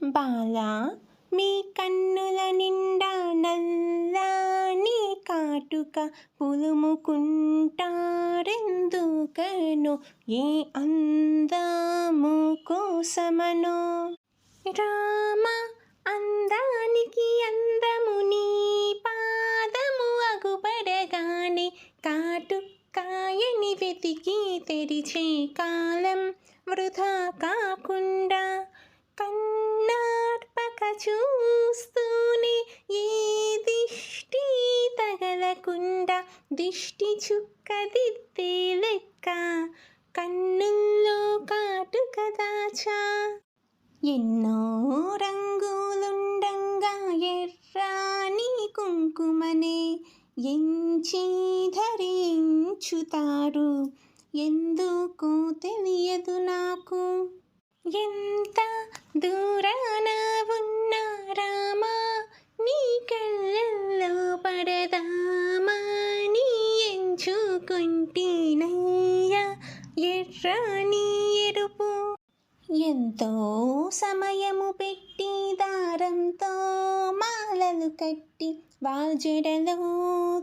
బాలా మీ కన్నుల నిండా నల్లాని కాటుక పులుముకుంటారెందుకనో ఏ అందము కోసమనో. రామ అందానికి అందము నీ పాదము అగుపడగానే కాటుకాయని వెతికి తెరిచే కాలం వృధా కాకుండా కన్నార్పక చూస్తూనే ఏ దిష్టి తగలకుండా దిష్టి చుక్క దిద్దే లెక్క కన్నుల్లో కాటుక దాచా. ఎన్నో రంగులుండంగా ఎర్రాని కుంకుమనే ఎంచి ధరించుతారు, ఎందుకో తెలియదు నాకు. ఎంత దూరాన ఉన్నా రామా నీ కళ్ళల్లో పడదామని ఎంచుకుంటేనయ్యా ఎర్రని ఎరుపు. ఎంతో సమయము పెట్టి దారంతో మాలలు కట్టి వాల్జడలో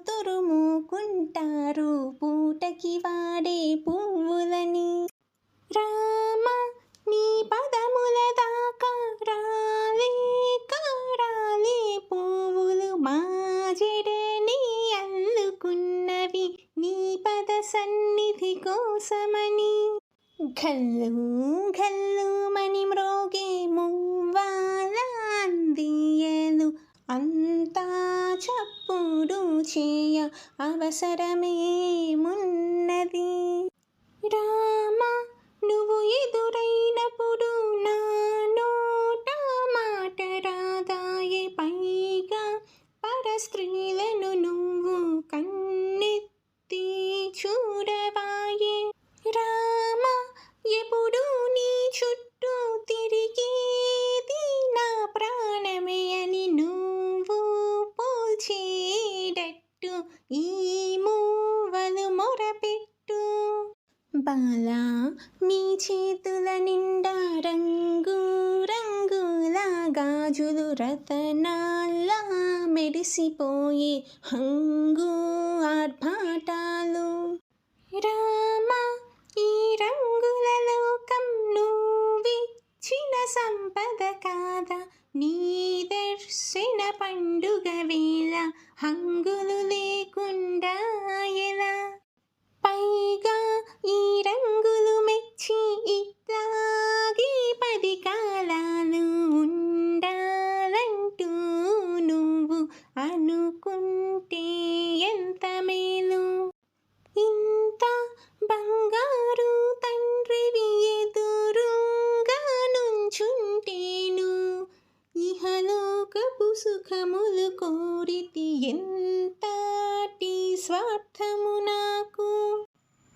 తురుముకుంటారు పూటకి వాడే పువ్వులని. రామ నీ పదముల దాకా రాలేక రాలే పువ్వులు మా జడని అల్లుకున్నవి నీ పద సన్నిధి కోసమని. ఘల్లు ఘల్లు మని మ్రోగే మువ్వాల అందియలు అంతా చప్పుడు చేయ అవసరమేమున్నది. రామ నువ్వు ఎదురైనప్పుడు నా నోట మాట రాదాయే, పైగా పరస్త్రీలను నువ్వు కన్నెత్తి చూడవాయే. రామ ఎప్పుడు నీ చుట్టూ తిరిగేది నా ప్రాణమే అని నువ్వు పోల్చేటట్టు ఈ మూవలు మొరపెట్టు. బాలా మీ చేతుల నిండా రంగు రంగుల గాజులు రతనాల్లా మెరిసిపోయే హంగు ఆర్భాటాలు. రామ ఈ రంగుల లోకం నువ్విచ్చిన సంపద కాదా, నీ దర్శన పండుగ వేళ హంగులు లేకుండా ఎలా. పైగా ఈ రంగులు మెచ్చి ఇట్లాగే 10 కాలాలు ఉండాలంటూ నువ్వు అనుకుంటే ఎంత మేలు. ఇంత బంగారు తండ్రివి ఎదురుగా నుంచుంటేను ఇహలోకపు సుఖములు కోరితి ఎంతటి స్వార్థము నాకు.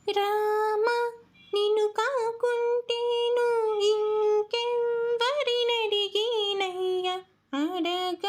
రామ నిన్ను కాకుంటేను ఇంకెవ్వరినడిగినయ్యా అడగ